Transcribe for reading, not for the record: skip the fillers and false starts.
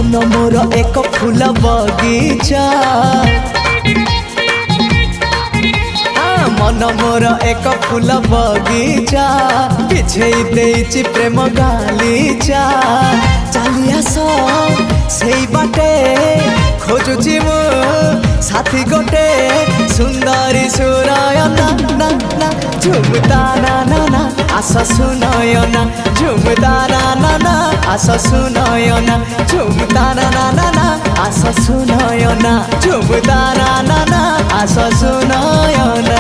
मन मोर एक फूल बगीचा मन मोर एक फूल बगीचा पिछे देइछि प्रेम गालीचा चली आस सेई बाटे खोजुछि मु साथी गोटे सुंदरी सुनयना ना ना झुमता ना ना ना आस सुनयना झुमता ना ना ना आस सुनयना झुमता ना ना ना ना आस सुनयना झुमता ना ना ना आस सुनयना।